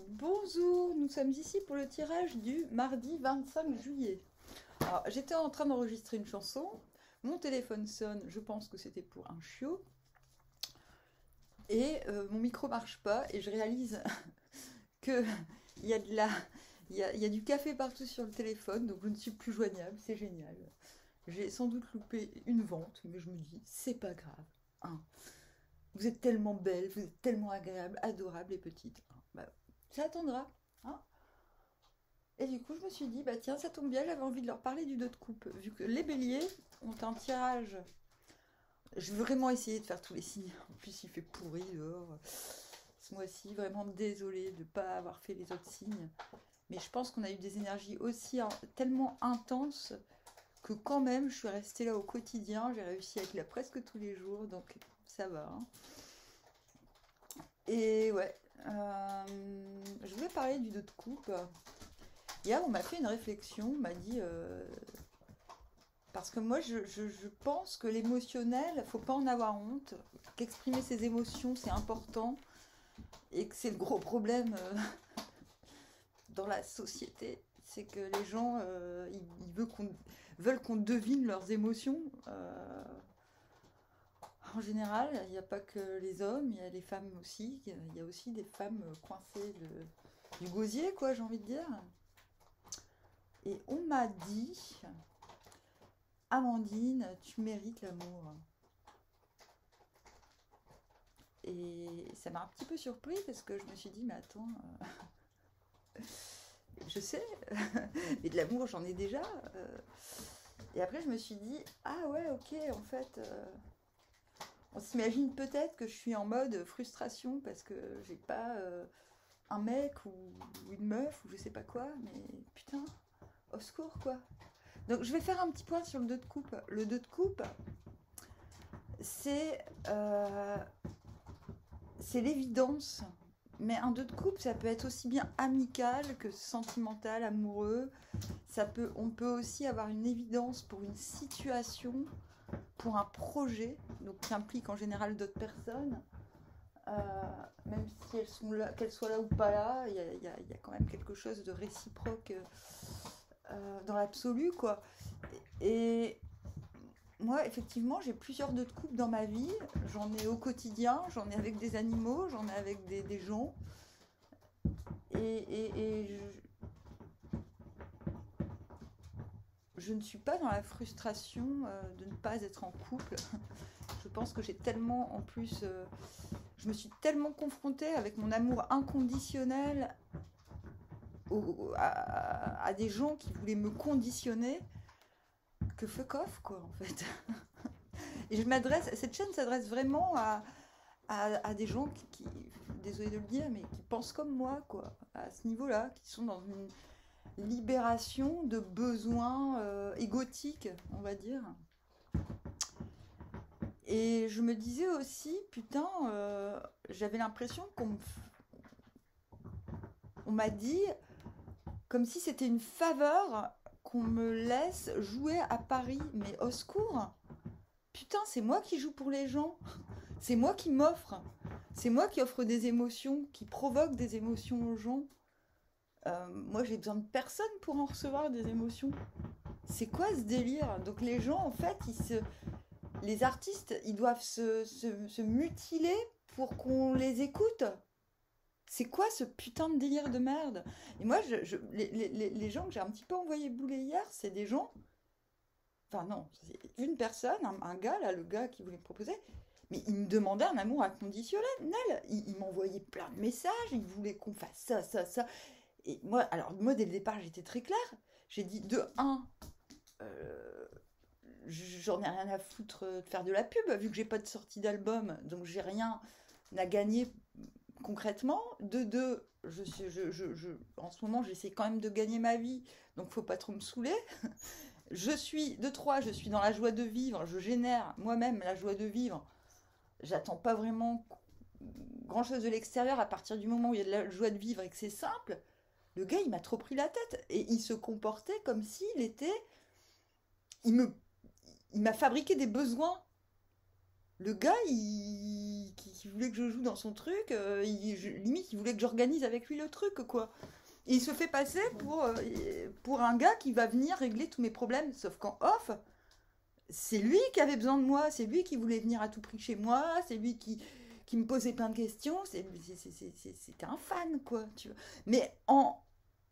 Bonjour, nous sommes ici pour le tirage du mardi 25 juillet. Alors, j'étais en train d'enregistrer une chanson, mon téléphone sonne, je pense que c'était pour un chiot, et mon micro marche pas, et je réalise que il y a il y a du café partout sur le téléphone, donc je ne suis plus joignable, c'est génial. J'ai sans doute loupé une vente, mais je me dis, c'est pas grave, hein. Vous êtes tellement belle, vous êtes tellement agréable, adorable et petite. Bah, ça attendra, hein. Et du coup, je me suis dit, bah tiens, ça tombe bien, j'avais envie de leur parler du dos de coupe. Vu que les béliers ont un tirage, je veux vraiment essayer de faire tous les signes. En plus, il fait pourri dehors. Ce mois-ci, vraiment désolée de ne pas avoir fait les autres signes. Mais je pense qu'on a eu des énergies aussi tellement intenses que quand même, je suis restée là au quotidien. J'ai réussi à être là presque tous les jours, donc ça va, hein. Et ouais, je voulais parler du dos de coupe. Hier, on m'a fait une réflexion, on m'a dit, parce que moi, je pense que l'émotionnel, faut pas en avoir honte, qu'exprimer ses émotions, c'est important, et que c'est le gros problème dans la société, c'est que les gens, veulent qu'on devine leurs émotions. En général, il n'y a pas que les hommes, il y a les femmes aussi, il y a aussi des femmes coincées du gosier, quoi, j'ai envie de dire. Et on m'a dit, Amandine, tu mérites l'amour. Et ça m'a un petit peu surpris parce que je me suis dit, mais attends, je sais, mais de l'amour j'en ai déjà. Et après je me suis dit, ah ouais, ok, en fait, on s'imagine peut-être que je suis en mode frustration parce que j'ai pas un mec ou une meuf ou je sais pas quoi, mais putain, au secours quoi. Donc je vais faire un petit point sur le 2 de coupe. Le 2 de coupe, c'est l'évidence. Mais un 2 de coupe, ça peut être aussi bien amical que sentimental, amoureux. On peut aussi avoir une évidence pour une situation, pour un projet, donc qui implique en général d'autres personnes. Même si elles sont là, qu'elles soient là ou pas là, il y a quand même quelque chose de réciproque dans l'absolu, quoi. Et moi, effectivement, j'ai plusieurs deux de coupe dans ma vie. J'en ai au quotidien, j'en ai avec des animaux, j'en ai avec des gens. Et je ne suis pas dans la frustration de ne pas être en couple. Je pense que j'ai tellement, en plus, je me suis tellement confrontée avec mon amour inconditionnel à des gens qui voulaient me conditionner que fuck off, quoi, en fait. Et cette chaîne s'adresse vraiment à des gens désolé de le dire, mais qui pensent comme moi, quoi, à ce niveau-là, qui sont dans une libération de besoins égotiques, on va dire. Et je me disais aussi, putain, j'avais l'impression on m'a dit, comme si c'était une faveur qu'on me laisse jouer à Paris, mais au secours. Putain, c'est moi qui joue pour les gens. C'est moi qui m'offre. C'est moi qui offre des émotions, qui provoque des émotions aux gens. Moi, j'ai besoin de personne pour en recevoir des émotions. C'est quoi ce délire? Donc les gens, en fait, les artistes, ils doivent se mutiler pour qu'on les écoute. C'est quoi ce putain de délire de merde? Et moi, les gens que j'ai un petit peu envoyé bouler hier, c'est des gens. Enfin, non, c'est une personne, un gars, là, le gars qui voulait me proposer. Mais il me demandait un amour inconditionnel. Il m'envoyait plein de messages, il voulait qu'on fasse ça, ça, ça. Et moi, alors, moi, dès le départ, j'étais très claire. J'ai dit, de un, j'en ai rien à foutre de faire de la pub, vu que j'ai pas de sortie d'album, donc j'ai rien à gagner concrètement. De deux, en ce moment, j'essaie quand même de gagner ma vie, donc faut pas trop me saouler. De trois, je suis dans la joie de vivre, je génère moi-même la joie de vivre. J'attends pas vraiment grand-chose de l'extérieur à partir du moment où il y a de la joie de vivre et que c'est simple. Le gars, il m'a trop pris la tête et il se comportait comme s'il était... Il m'a fabriqué des besoins. Le gars, qui voulait que je joue dans son truc, limite, il voulait que j'organise avec lui le truc, quoi. Et il se fait passer pour un gars qui va venir régler tous mes problèmes. Sauf qu'en off, c'est lui qui avait besoin de moi, c'est lui qui voulait venir à tout prix chez moi, c'est lui qui me posait plein de questions. C'était un fan, quoi. Tu vois. Mais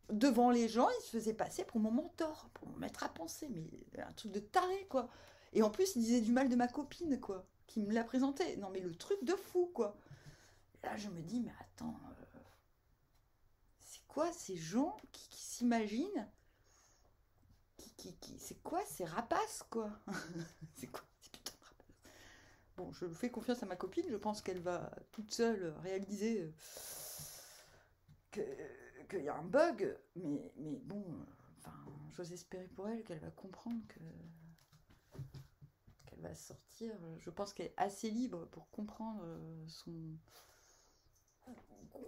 devant les gens, il se faisait passer pour mon mentor, pour me mettre à penser. Mais un truc de taré, quoi. Et en plus, il disait du mal de ma copine, quoi, qui me l'a présenté. Non, mais le truc de fou, quoi. Et là, je me dis, mais attends, c'est quoi ces gens qui s'imaginent c'est quoi ces rapaces, quoi. C'est quoi ces putains de rapaces. Bon, je fais confiance à ma copine, je pense qu'elle va toute seule réaliser qu'il y a un bug, mais bon, enfin, j'ose espérer pour elle qu'elle va comprendre qu'elle va sortir. Je pense qu'elle est assez libre pour comprendre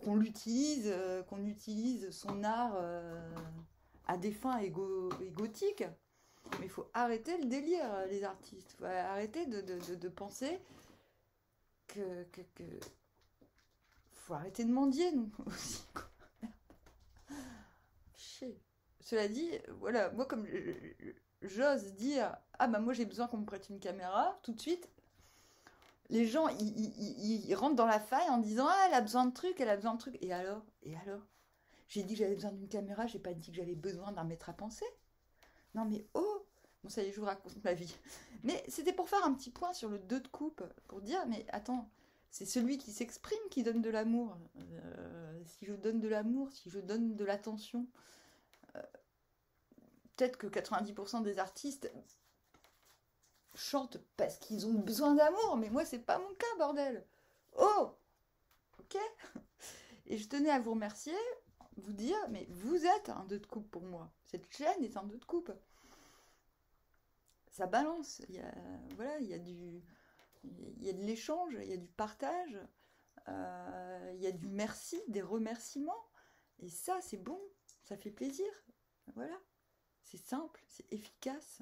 qu'on utilise son art à des fins égotiques. Mais il faut arrêter le délire, les artistes. Il faut arrêter de penser que faut arrêter de mendier, nous aussi. Chier. Cela dit, voilà, moi comme j'ose dire, ah bah moi j'ai besoin qu'on me prête une caméra, tout de suite, les gens ils rentrent dans la faille en disant, ah elle a besoin de trucs, elle a besoin de trucs. Et alors? J'ai dit que j'avais besoin d'une caméra, j'ai pas dit que j'avais besoin d'un maître à penser. Non mais oh. Bon ça y est, je vous raconte ma vie. Mais c'était pour faire un petit point sur le 2 de coupe, pour dire, mais attends, c'est celui qui s'exprime qui donne de l'amour. Si je donne de l'amour, si je donne de l'attention, peut-être que 90% des artistes chantent parce qu'ils ont besoin d'amour, mais moi c'est pas mon cas, bordel. Oh, ok. Et je tenais à vous remercier, vous dire, mais vous êtes un 2 de coupe pour moi. Cette chaîne est un 2 de coupe. Ça balance, voilà, il y a de l'échange, il y a du partage, il y a du merci, des remerciements, et ça c'est bon, ça fait plaisir, voilà, c'est simple, c'est efficace,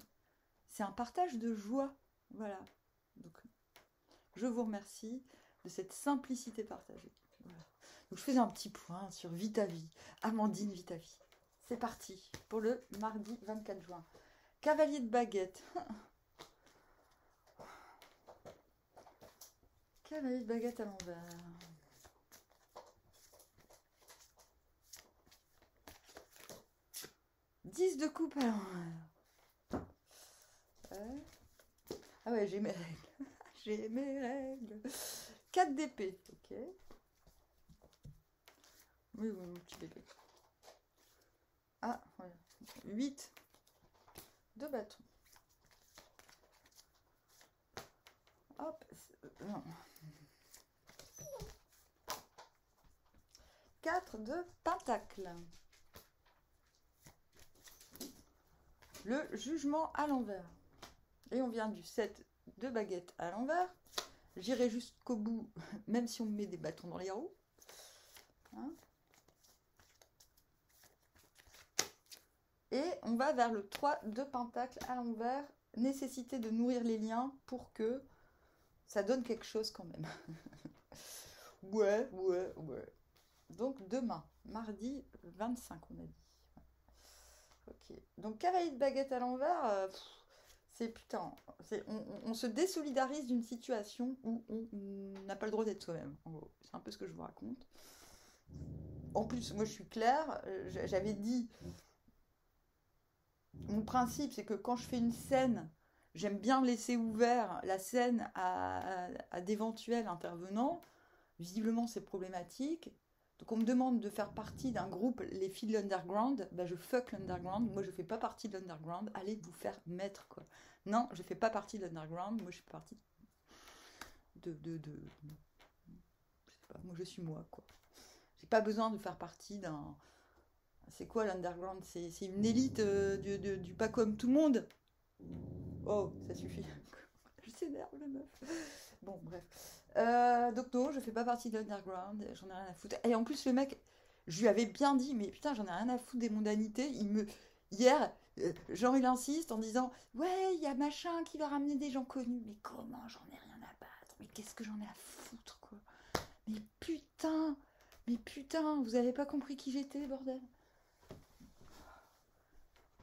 c'est un partage de joie, voilà. Donc je vous remercie de cette simplicité partagée. Voilà. Donc je faisais un petit point sur Vitavie, Amandine Vitavie. C'est parti pour le mardi 24 juin. Cavalier de baguette. Cavalier de baguette à l'envers. Dix de coupe à l'envers. Ouais. Ah ouais, j'ai mes règles. J'ai mes règles. 4 d'épée. Ok. Oui, mon petit bébé. Ah, ouais. 8 de bâton. Hop, non. 4 de pentacle. Le jugement à l'envers. Et on vient du 7 de baguette à l'envers. J'irai jusqu'au bout, même si on me met des bâtons dans les roues. Hein. Et on va vers le 3 de pentacle à l'envers. Nécessité de nourrir les liens pour que ça donne quelque chose quand même. Ouais. Donc demain, mardi 25, on a dit. Ok. Donc cavalier de baguette à l'envers, c'est putain. On se désolidarise d'une situation où on n'a pas le droit d'être soi-même. En gros, c'est un peu ce que je vous raconte. En plus, moi je suis claire, j'avais dit. Mon principe, c'est que quand je fais une scène, j'aime bien laisser ouvert la scène à d'éventuels intervenants. Visiblement, c'est problématique. Donc, on me demande de faire partie d'un groupe, les filles de l'underground. Ben, je fuck l'underground. Moi, je fais pas partie de l'underground. Allez vous faire mettre, quoi. Non, je fais pas partie de l'underground. Moi, je fais partie je sais pas, moi, je suis moi, quoi. J'ai pas besoin de faire partie d'un. C'est quoi l'underground? C'est une élite du pas comme tout le monde. Oh, ça suffit. Je s'énerve, la meuf. Bon, bref. Donc non, je fais pas partie de l'underground, j'en ai rien à foutre. Et en plus, le mec, je lui avais bien dit, mais putain, j'en ai rien à foutre des mondanités. Hier, genre, il insiste en disant, ouais, il y a machin qui va ramener des gens connus. Mais comment? J'en ai rien à battre. Mais qu'est-ce que j'en ai à foutre, quoi. Mais putain, vous avez pas compris qui j'étais, bordel.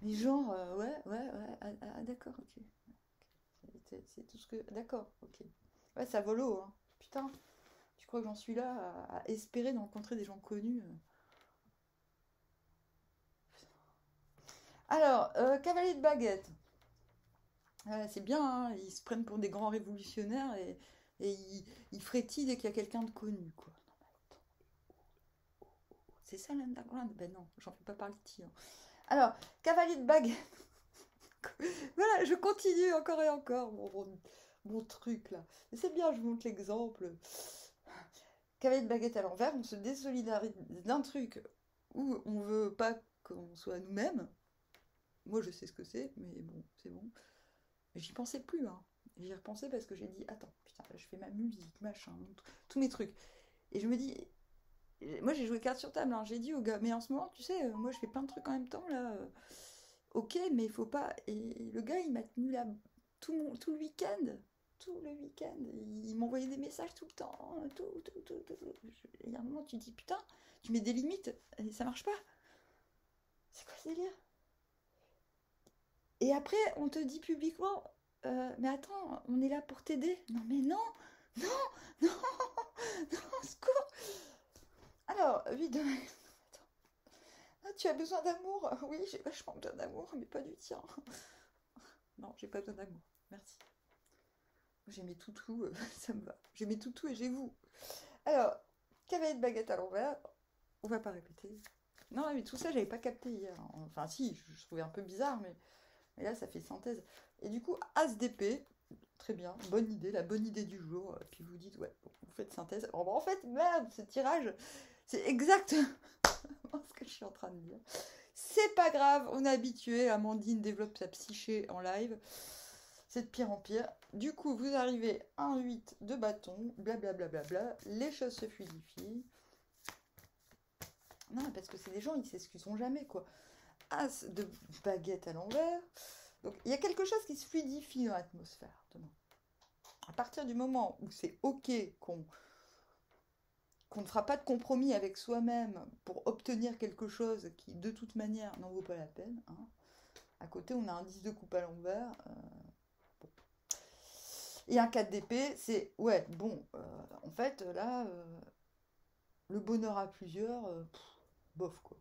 Mais genre, ouais, d'accord, ok. C'est tout ce que... D'accord, ok. Ouais, ça volo, hein. Putain, tu crois que j'en suis là à espérer de rencontrer des gens connus Alors, cavalier de baguette. Ouais, c'est bien, hein, ils se prennent pour des grands révolutionnaires et ils frétillent dès qu'il y a quelqu'un de connu, quoi. Non, mais attends. C'est ça l'underground? Ben non, j'en fais pas partie, hein. Alors, cavalier de baguette. Voilà, je continue encore et encore mon truc là. Mais c'est bien, je vous montre l'exemple. Cavalier de baguette à l'envers, on se désolidarise d'un truc où on veut pas qu'on soit nous-mêmes. Moi, je sais ce que c'est, mais bon, c'est bon. Mais j'y pensais plus, hein. J'y repensais parce que j'ai dit, attends, putain, là, je fais ma musique, machin, tous mes trucs. Et je me dis, moi j'ai joué carte sur table, hein. J'ai dit au gars, mais en ce moment, tu sais, moi je fais plein de trucs en même temps, là. Ok, mais il faut pas. Et le gars, il m'a tenu là tout le week-end. Tout le week-end. Il m'envoyait des messages tout le temps. Tout. Et il y a un moment, tu te dis, putain, tu mets des limites et ça marche pas. C'est quoi ce délire? Et après, on te dit publiquement, mais attends, on est là pour t'aider. Non, mais non, non, non, non, secours. Alors, vite, attends. Ah, tu as besoin d'amour? Oui, j'ai vachement besoin d'amour, mais pas du tien. Non, j'ai pas besoin d'amour. Merci. J'ai mes toutous, ça me va. J'ai mes toutous et j'ai vous. Alors, cavalier de baguette à l'envers. On va pas répéter. Non, mais tout ça, j'avais pas capté hier. Enfin, si, je trouvais un peu bizarre, mais là, ça fait synthèse. Et du coup, As d'épée. Très bien, bonne idée, la bonne idée du jour. Puis vous dites, ouais, bon, vous faites synthèse. Oh, bah, en fait, merde, ce tirage, c'est exactement ce que je suis en train de dire. C'est pas grave, on est habitué. Amandine développe sa psyché en live. C'est de pire en pire. Du coup, vous arrivez à un 8 de bâton, blablabla, les choses se fluidifient. Non, parce que c'est des gens, ils s'excuseront jamais, quoi. As de baguette à l'envers. Donc, il y a quelque chose qui se fluidifie dans l'atmosphère. À partir du moment où c'est OK qu'on ne fera pas de compromis avec soi-même pour obtenir quelque chose qui, de toute manière, n'en vaut pas la peine. Hein. À côté, on a un 10 de coupe à l'envers. Bon. Et un 4 d'épée, c'est, ouais, bon, en fait, là, le bonheur à plusieurs, bof, quoi.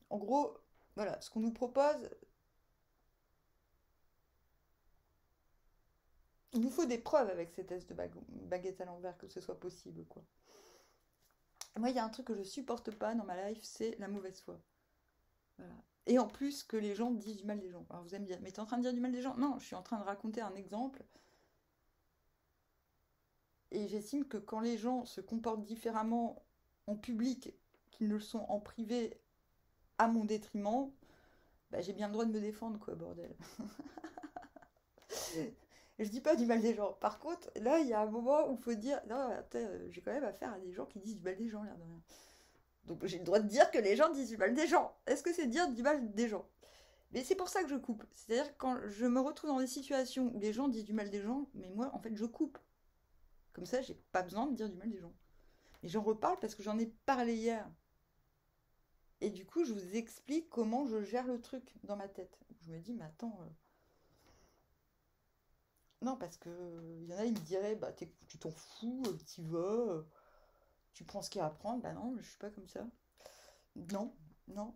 En gros, voilà, ce qu'on nous propose, il nous faut des preuves avec ces tests de baguette à l'envers que ce soit possible, quoi. Moi, il y a un truc que je supporte pas dans ma life, c'est la mauvaise foi. Voilà. Et en plus, que les gens disent du mal des gens. Alors vous allez me dire, mais t'es en train de dire du mal des gens? Non, je suis en train de raconter un exemple. Et j'estime que quand les gens se comportent différemment en public qu'ils ne le sont en privé à mon détriment, bah, j'ai bien le droit de me défendre, quoi, bordel. Je dis pas du mal des gens. Par contre, là, il y a un moment où il faut dire, non, attends, j'ai quand même affaire à des gens qui disent du mal des gens, l'air de rien. Donc j'ai le droit de dire que les gens disent du mal des gens. Est-ce que c'est dire du mal des gens? Mais c'est pour ça que je coupe. C'est-à-dire quand je me retrouve dans des situations où les gens disent du mal des gens, mais moi, en fait, je coupe. Comme ça, j'ai pas besoin de dire du mal des gens. Et j'en reparle parce que j'en ai parlé hier. Et du coup, je vous explique comment je gère le truc dans ma tête. Je me dis, mais attends... Non, parce que il y en a, ils me diraient, bah, tu t'en fous, t'y vas, tu prends ce qu'il y a à prendre. Bah non, je suis pas comme ça. Non, non.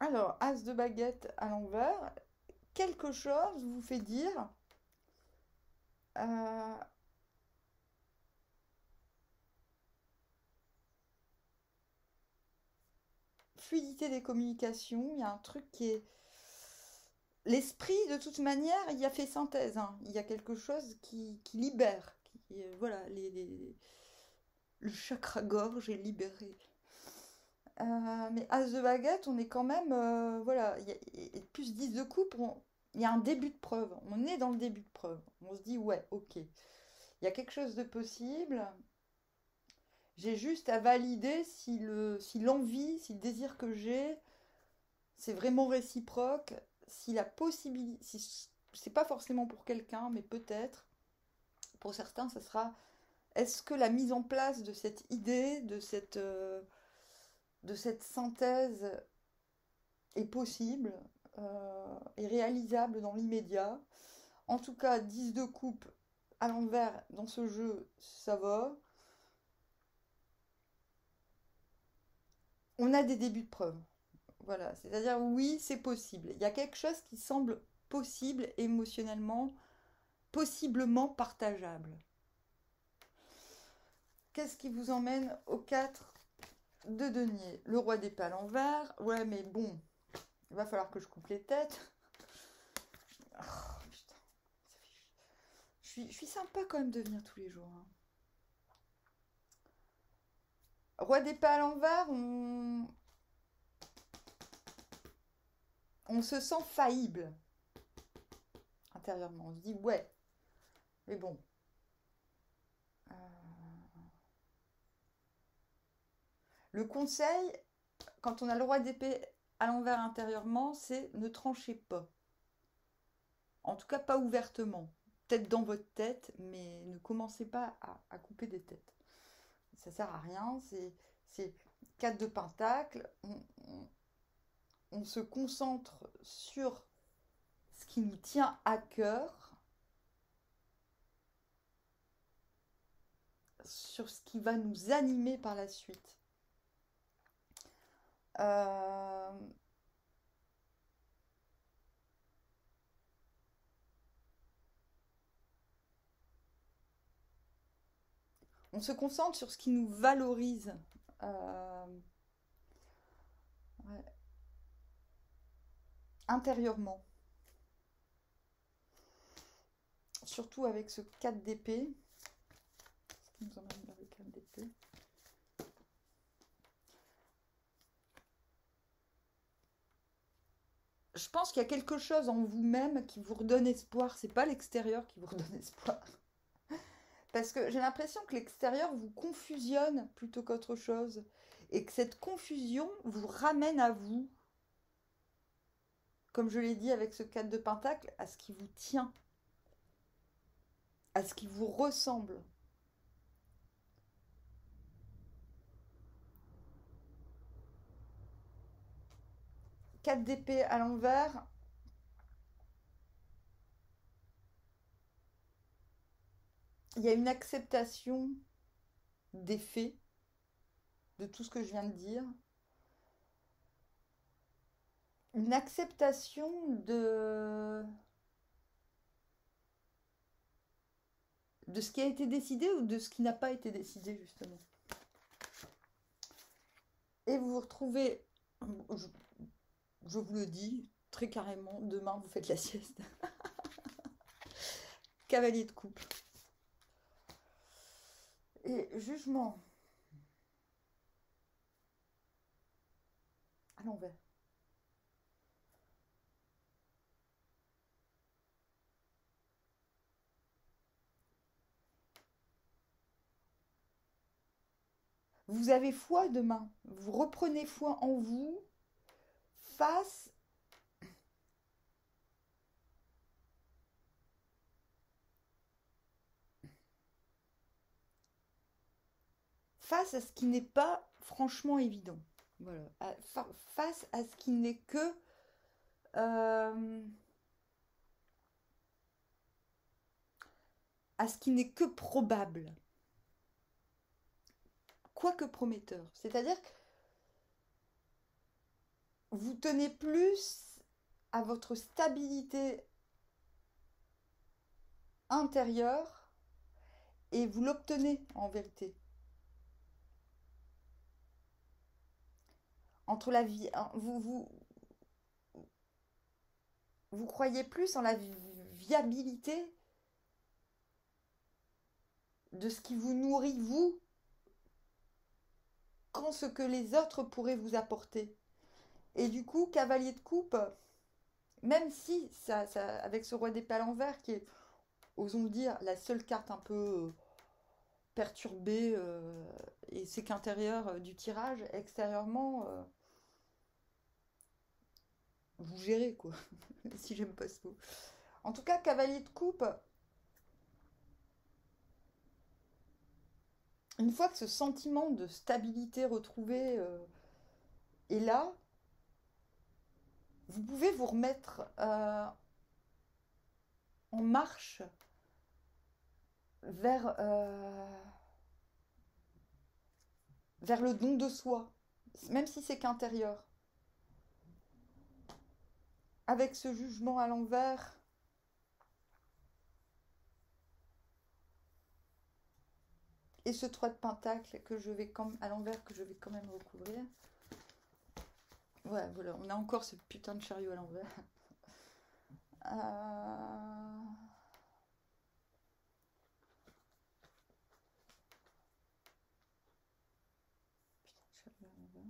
Alors, as de baguette à l'envers, quelque chose vous fait dire euh, fluidité des communications. Il y a un truc qui est. L'esprit, de toute manière, il y a fait synthèse. Hein. Il y a quelque chose qui libère. Voilà, le chakra gorge est libéré. Mais As de baguette, on est quand même. Voilà, et plus 10 de coupe, il y a un début de preuve. On est dans le début de preuve. On se dit, ouais, ok. Il y a quelque chose de possible. J'ai juste à valider si l'envie, si le désir que j'ai, c'est vraiment réciproque. Si la possibilité. c'est pas forcément pour quelqu'un, mais peut-être, pour certains, ça sera, est-ce que la mise en place de cette idée, de cette synthèse est possible, est réalisable dans l'immédiat? En tout cas, 10 de coupe à l'envers dans ce jeu, ça va. On a des débuts de preuve. Voilà, c'est-à-dire oui, c'est possible. Il y a quelque chose qui semble possible émotionnellement, possiblement partageable. Qu'est-ce qui vous emmène au 4 de denier? Le roi d'épée à l'envers. Ouais, mais bon, il va falloir que je coupe les têtes. Oh, putain, je suis sympa quand même de venir tous les jours, hein. Roi d'épée à l'envers, on se sent faillible intérieurement. On se dit, ouais, mais bon. Euh, Le conseil, quand on a le roi d'épée à l'envers intérieurement, c'est ne tranchez pas. En tout cas, pas ouvertement. Peut-être dans votre tête, mais ne commencez pas à couper des têtes. Ça sert à rien. C'est 4 de pentacle. On se concentre sur ce qui nous tient à cœur, sur ce qui va nous animer par la suite. On se concentre sur ce qui nous valorise. Ouais, intérieurement. Surtout avec ce 4 d'épée. Ce qui nous emmène vers le 4 d'épée. Je pense qu'il y a quelque chose en vous-même qui vous redonne espoir. C'est pas l'extérieur qui vous redonne espoir. Parce que j'ai l'impression que l'extérieur vous confusionne plutôt qu'autre chose. Et que cette confusion vous ramène à vous. Comme je l'ai dit avec ce 4 de pentacle, à ce qui vous tient. À ce qui vous ressemble. Quatre d'épée à l'envers. Il y a une acceptation des faits, de tout ce que je viens de dire. Une acceptation de ce qui a été décidé ou de ce qui n'a pas été décidé, justement. Et vous vous retrouvez, je vous le dis très carrément, demain vous faites la sieste. Cavalier de coupe. Et jugement à l'envers. Vous avez foi demain. Vous reprenez foi en vous face à ce qui n'est pas franchement évident. Voilà. Face à ce qui n'est que à ce qui n'est que probable, quoique prometteur. C'est-à-dire que vous tenez plus à votre stabilité intérieure et vous l'obtenez en vérité. Entre la vie, vous croyez plus en la viabilité de ce qui vous nourrit vous qu'en ce que les autres pourraient vous apporter. Et du coup, cavalier de coupe, même si avec ce roi d'épée à l'envers qui est, osons le dire, la seule carte un peu perturbée et c'est qu'intérieur du tirage, extérieurement, vous gérez quoi, si j'aime pas ce mot. En tout cas, cavalier de coupe, une fois que ce sentiment de stabilité retrouvé est là, vous pouvez vous remettre en marche vers, vers le don de soi, même si c'est qu'intérieur. Avec ce jugement à l'envers, et ce 3 de pentacle que je vais à l'envers que je vais quand même recouvrir. Ouais, voilà, on a encore ce putain de chariot à l'envers. Euh... Putain de chariot à l'envers.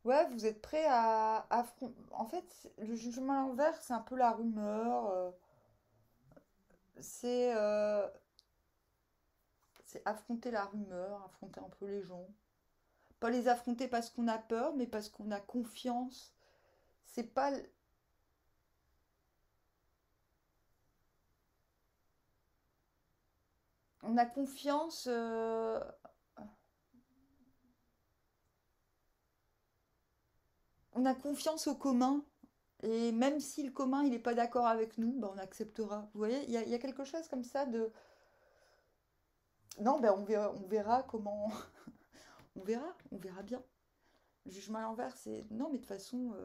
Ouais, vous êtes prêt à affronter. En fait, le jugement à l'envers, c'est un peu la rumeur. C'est c'est affronter la rumeur, affronter un peu les gens. Pas les affronter parce qu'on a peur, mais parce qu'on a confiance. C'est pas. On a confiance. On a confiance au commun. Et même si le commun il n'est pas d'accord avec nous, ben, on acceptera. Vous voyez, il y a quelque chose comme ça de. Non, ben on verra comment. On verra bien. Le jugement à l'envers, c'est. Non, mais de toute façon.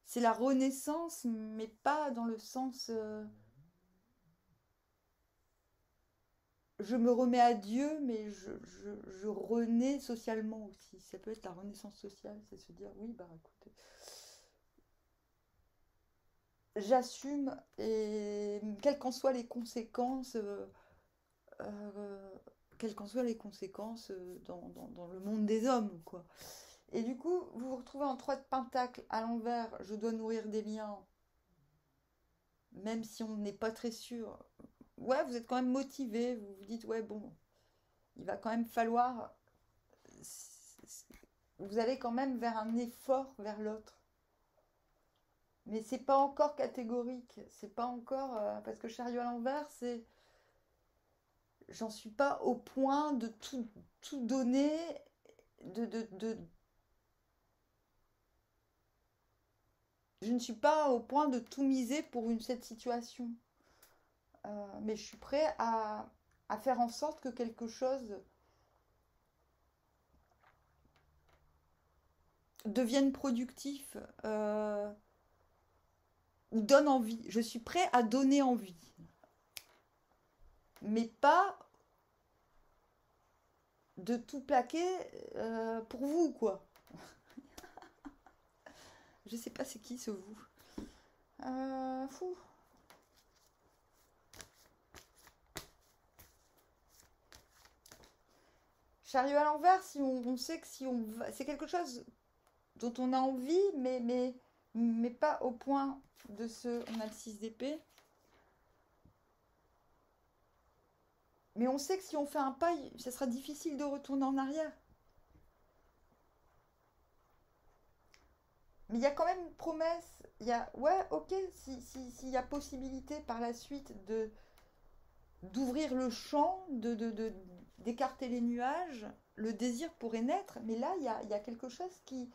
C'est la renaissance, mais pas dans le sens. Je me remets à Dieu, mais je renais socialement aussi. Ça peut être la renaissance sociale, c'est se dire oui, bah écoutez, j'assume et quelles qu'en soient les conséquences, euh, quelles qu'en soient les conséquences dans le monde des hommes, quoi. Et du coup, vous vous retrouvez en 3 de pentacle à l'envers, je dois nourrir des liens, même si on n'est pas très sûr. Ouais, vous êtes quand même motivé, vous vous dites, ouais, bon, il va quand même falloir. Vous allez quand même vers un effort vers l'autre. Mais c'est pas encore catégorique, c'est pas encore. Parce que chariot à l'envers, c'est. J'en suis pas au point de tout donner, de. Je ne suis pas au point de tout miser pour cette situation. Mais je suis prêt à faire en sorte que quelque chose devienne productif ou donne envie. Je suis prêt à donner envie. Mais pas de tout plaquer pour vous, quoi. Je sais pas c'est qui ce vous. Fou. Chariot à l'envers, si on sait que si on va, c'est quelque chose dont on a envie, mais pas au point de ce. On a le 6 d'épée. Mais on sait que si on fait un pas, ça sera difficile de retourner en arrière. Mais il y a quand même une promesse. Il y a, ouais, ok, s'il y a possibilité par la suite d'ouvrir le champ, d'écarter les nuages, le désir pourrait naître. Mais là, il y a quelque chose qui.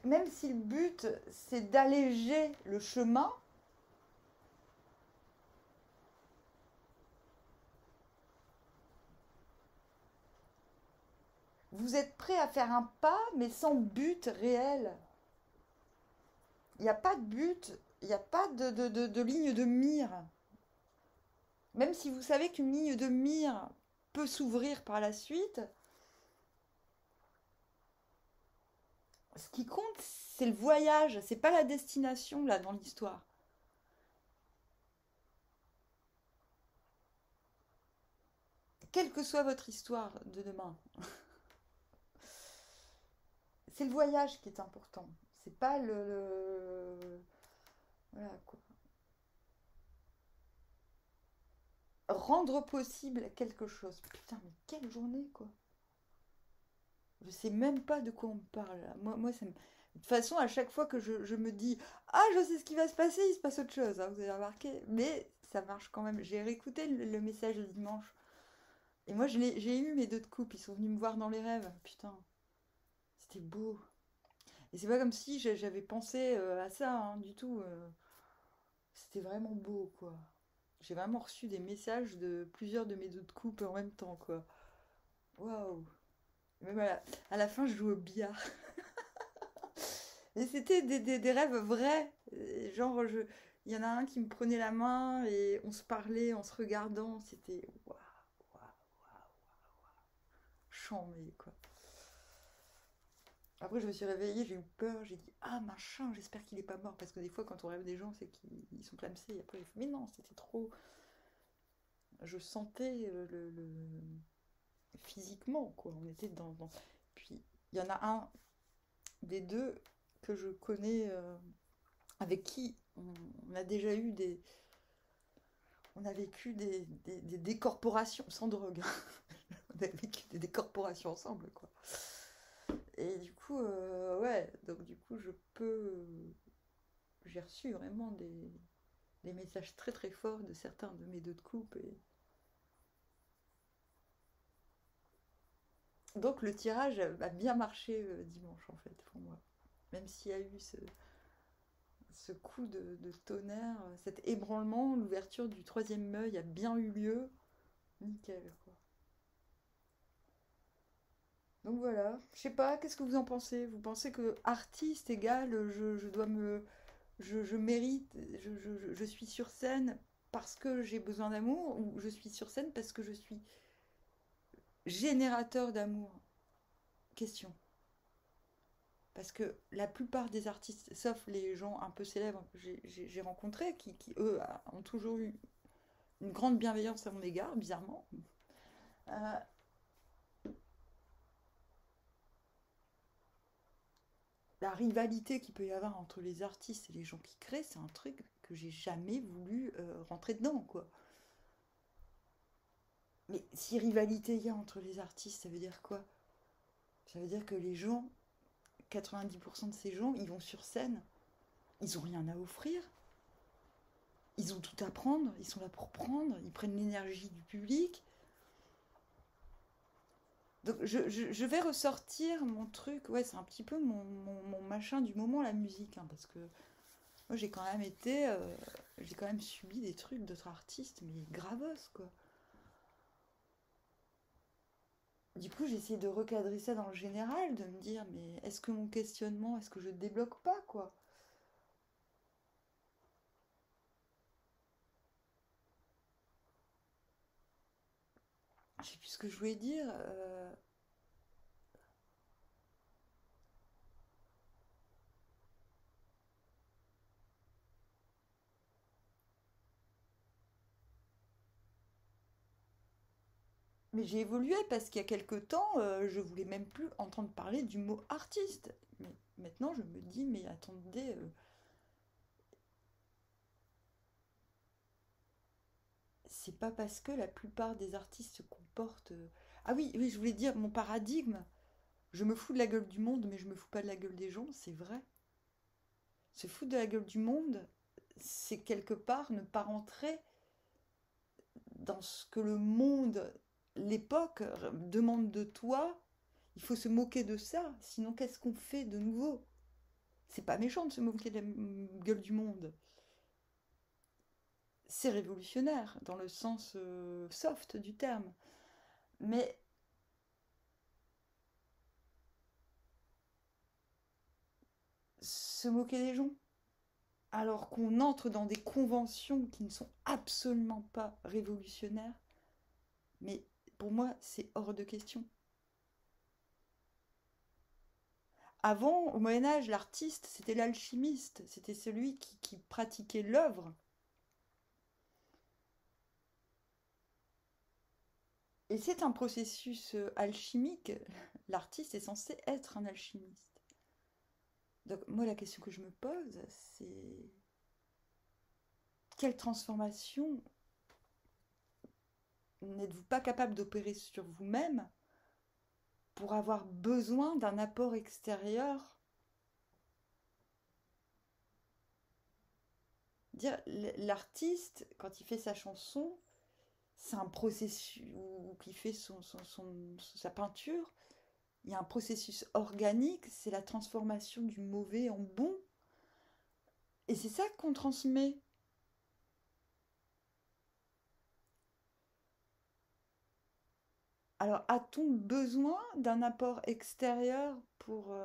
Même si le but, c'est d'alléger le chemin, vous êtes prêt à faire un pas, mais sans but réel. Il n'y a pas de but, il n'y a pas de ligne de mire. Même si vous savez qu'une ligne de mire peut s'ouvrir par la suite, ce qui compte, c'est le voyage, c'est pas la destination là dans l'histoire. quelle que soit votre histoire de demain, c'est le voyage qui est important. C'est pas voilà, quoi. Rendre possible quelque chose. Putain, mais quelle journée, quoi. Je sais même pas de quoi on me parle. Là. Moi ça me... De toute façon, à chaque fois que je me dis ah, je sais ce qui va se passer, il se passe autre chose, hein, vous avez remarqué. Mais ça marche quand même. J'ai réécouté le message le dimanche. Et moi, j'ai eu mes deux de couple. Ils sont venus me voir dans les rêves. Putain, c'était beau. Et c'est pas comme si j'avais pensé à ça, hein, du tout. C'était vraiment beau, quoi. J'ai vraiment reçu des messages de plusieurs de mes deux de couple en même temps, quoi. Waouh! Même à la fin, je jouais au billard. Et c'était des rêves vrais. Genre, il y en a un qui me prenait la main et on se parlait en se regardant. C'était waouh, waouh, chambé, quoi. Après, je me suis réveillée, j'ai eu peur. J'ai dit, ah, machin, j'espère qu'il est pas mort. Parce que des fois, quand on rêve des gens, c'est qu'ils sont clamsés. Et après, mais non, c'était trop. Je sentais physiquement, quoi. On était dans... Puis, il y en a un des deux que je connais, avec qui on a déjà eu des... On a vécu des décorporations, sans drogue. On a vécu des décorporations ensemble, quoi. Et du coup, ouais, donc du coup, je peux... J'ai reçu vraiment des messages très très forts de certains de mes deux de couple. Et... Donc le tirage a bien marché dimanche, en fait, pour moi. Même s'il y a eu ce coup de tonnerre, cet ébranlement, l'ouverture du troisième œil a bien eu lieu. Nickel, quoi. Donc voilà, je sais pas, qu'est-ce que vous en pensez? Vous pensez que artiste égale, je dois me... Je mérite, je suis sur scène parce que j'ai besoin d'amour, ou je suis sur scène parce que je suis générateur d'amour? Question. Parce que la plupart des artistes, sauf les gens un peu célèbres que j'ai rencontrés, eux ont toujours eu une grande bienveillance à mon égard, bizarrement. Euh, la rivalité qu'il peut y avoir entre les artistes et les gens qui créent, c'est un truc que j'ai jamais voulu rentrer dedans, quoi. Mais si rivalité il y a entre les artistes, ça veut dire quoi? Ça veut dire que les gens, 90% de ces gens, ils vont sur scène, ils ont rien à offrir, ils ont tout à prendre, ils sont là pour prendre, ils prennent l'énergie du public. Donc je vais ressortir mon truc, ouais, c'est un petit peu mon machin du moment, la musique, hein, parce que moi j'ai quand même été, j'ai quand même subi des trucs d'autres artistes, mais gravos, quoi. Du coup, j'ai essayé de recadrer ça dans le général, de me dire, mais est-ce que mon questionnement, est-ce que je débloque pas, quoi? Je sais plus ce que je voulais dire. Mais j'ai évolué parce qu'il y a quelque temps, je voulais même plus entendre parler du mot artiste. Mais maintenant, je me dis, mais attendez, c'est pas parce que la plupart des artistes se comportent. Ah oui, oui, je voulais dire, mon paradigme, je me fous de la gueule du monde, mais je me fous pas de la gueule des gens, c'est vrai. Se foutre de la gueule du monde, c'est quelque part ne pas rentrer dans ce que le monde, l'époque demande de toi. Il faut se moquer de ça, sinon qu'est-ce qu'on fait de nouveau? C'est pas méchant de se moquer de la gueule du monde. C'est révolutionnaire dans le sens soft du terme. Mais se moquer des gens, alors qu'on entre dans des conventions qui ne sont absolument pas révolutionnaires, mais pour moi, c'est hors de question. Avant, au Moyen Âge, l'artiste, c'était l'alchimiste, c'était celui qui pratiquait l'œuvre. Et c'est un processus alchimique. L'artiste est censé être un alchimiste. Donc moi, la question que je me pose, c'est quelle transformation n'êtes-vous pas capable d'opérer sur vous-même pour avoir besoin d'un apport extérieur? Dire l'artiste, quand il fait sa chanson, c'est un processus, ou qu'il fait sa peinture, il y a un processus organique, c'est la transformation du mauvais en bon. Et c'est ça qu'on transmet. Alors, a-t-on besoin d'un apport extérieur pour,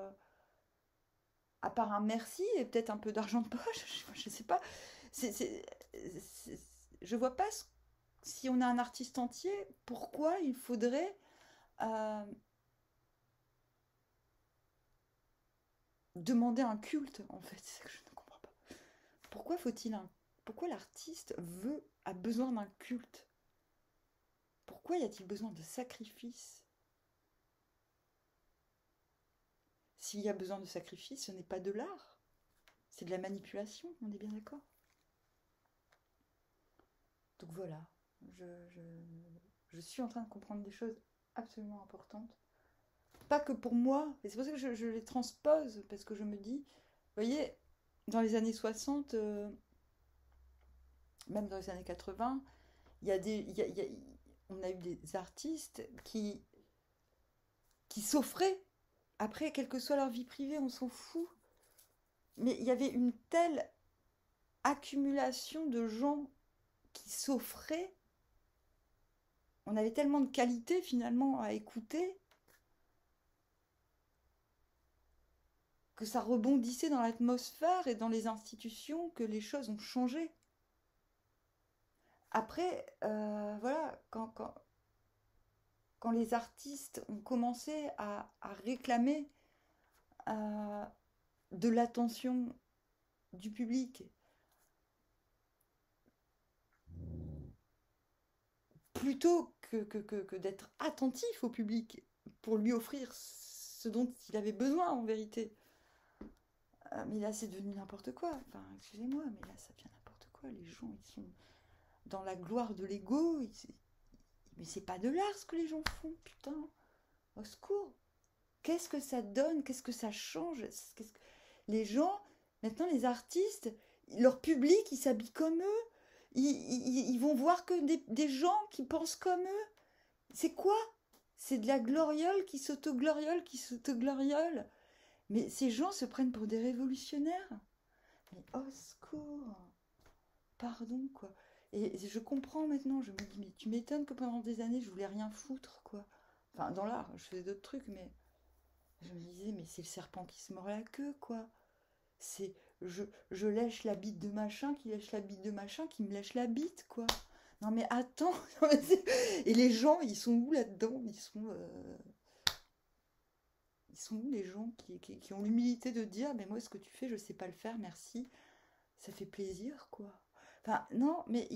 à part un merci et peut-être un peu d'argent de poche, je ne sais pas. C'est, c'est, c'est- je vois pas si on a un artiste entier, pourquoi il faudrait euh, demander un culte, en fait. C'est ça que je ne comprends pas. Pourquoi faut-il pourquoi l'artiste a besoin d'un culte? Pourquoi y a-t-il besoin de sacrifice? S'il y a besoin de sacrifice, ce n'est pas de l'art. C'est de la manipulation, on est bien d'accord? Donc voilà, je, je, je suis en train de comprendre des choses absolument importantes. Pas que pour moi, et c'est pour ça que je les transpose, parce que je me dis, vous voyez, dans les années 60, même dans les années 80, il y a des, il y a- on a eu des artistes qui s'offraient. Après, quelle que soit leur vie privée, on s'en fout. Mais il y avait une telle accumulation de gens qui s'offraient. On avait tellement de qualité finalement à écouter que ça rebondissait dans l'atmosphère et dans les institutions, que les choses ont changé. Après, voilà, quand les artistes ont commencé à réclamer euh, de l'attention du public, plutôt que d'être attentif au public pour lui offrir ce dont il avait besoin en vérité. Mais là, c'est devenu n'importe quoi. Enfin, excusez-moi, mais là, ça devient n'importe quoi. Les gens, ils sont dans la gloire de l'ego. Mais c'est pas de l'art ce que les gens font, putain. Au secours. Qu'est-ce que ça donne? Qu'est-ce que ça change? Les gens, maintenant, les artistes, leur public, ils s'habillent comme eux. Ils vont voir que des gens qui pensent comme eux. C'est quoi? C'est de la gloriole qui s'auto-gloriole, qui s'auto-gloriole. Mais ces gens se prennent pour des révolutionnaires. Mais au secours. Pardon, quoi. Et je comprends maintenant, je me dis, mais tu m'étonnes que pendant des années, je voulais rien foutre, quoi. Enfin, dans l'art, je faisais d'autres trucs, mais je me disais, mais c'est le serpent qui se mord la queue, quoi. C'est, je lèche la bite de machin, qui lèche la bite de machin, qui me lèche la bite, quoi. Non, mais attends. Et les gens, ils sont où là-dedans? Ils sont où les gens qui ont l'humilité de dire, mais moi, ce que tu fais, je sais pas le faire, merci. Ça fait plaisir, quoi. Enfin, non, mais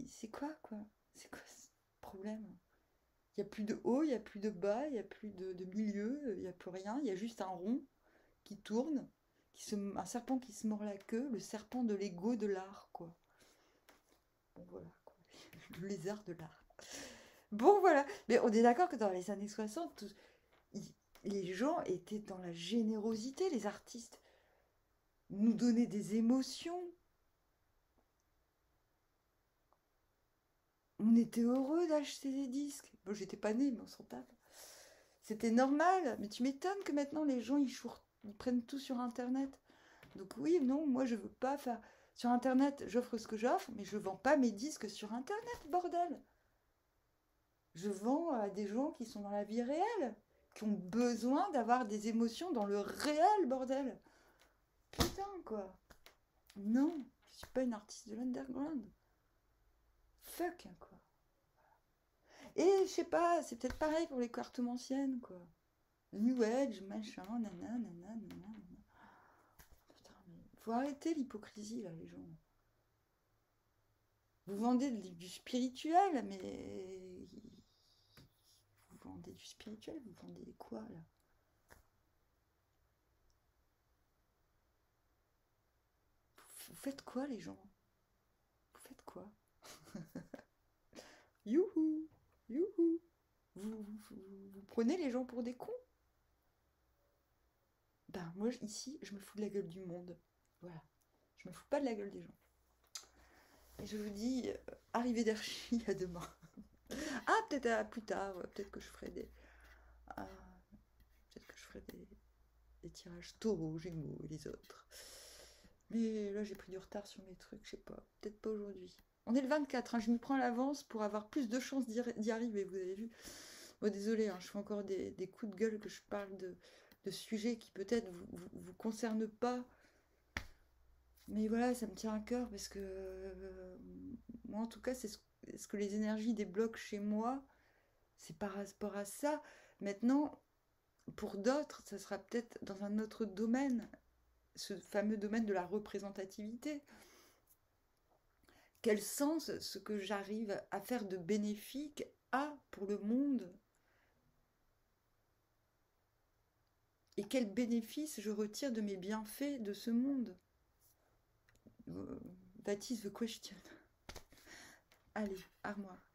c'est quoi? C'est quoi ce problème? Il n'y a plus de haut, il n'y a plus de bas, il n'y a plus de milieu, il n'y a plus rien. Il y a juste un rond qui tourne, un serpent qui se mord la queue, le serpent de l'ego de l'art, quoi. Bon, voilà, quoi. Le lézard de l'art. Bon, voilà. Mais on est d'accord que dans les années 60, les gens étaient dans la générosité, les artistes nous donnaient des émotions. On était heureux d'acheter des disques. Bon, j'étais pas née, mais on s'en tape. C'était normal. Mais tu m'étonnes que maintenant les gens ils prennent tout sur Internet. Donc oui, non, moi je veux pas faire. Sur Internet, j'offre ce que j'offre, mais je vends pas mes disques sur Internet, bordel. Je vends à des gens qui sont dans la vie réelle, qui ont besoin d'avoir des émotions dans le réel, bordel. Putain, quoi. Non, je suis pas une artiste de l'underground. Fuck, quoi. Et je sais pas, c'est peut-être pareil pour les cartomanciennes, quoi. New Age, machin, nanana. Putain, mais faut arrêter l'hypocrisie, là, les gens. Vous vendez du spirituel, mais vous vendez du spirituel, vous vendez quoi là? Vous faites quoi les gens? Vous faites quoi? Youhou! Youhou! Vous prenez les gens pour des cons? Ben moi ici, je me fous de la gueule du monde. Voilà. Je me fous pas de la gueule des gens. Et je vous dis, arrivée d'Archie à demain. Ah, peut-être à plus tard, peut-être que je ferai des. Ah, peut-être que je ferai des tirages taureaux, gémeaux et les autres. Mais là, j'ai pris du retard sur mes trucs, je sais pas. Peut-être pas aujourd'hui. On est le 24, hein, je m'y prends à l'avance pour avoir plus de chances d'y arriver, vous avez vu. Bon, désolé, hein, je fais encore des coups de gueule que je parle de sujets qui peut-être vous concernent pas. Mais voilà, ça me tient à cœur parce que moi, en tout cas, c'est ce que les énergies débloquent chez moi. C'est par rapport à ça. Maintenant, pour d'autres, ça sera peut-être dans un autre domaine, ce fameux domaine de la représentativité. Quel sens ce que j'arrive à faire de bénéfique a pour le monde? Et quel bénéfice je retire de mes bienfaits de ce monde? That is the question. Allez, armoire.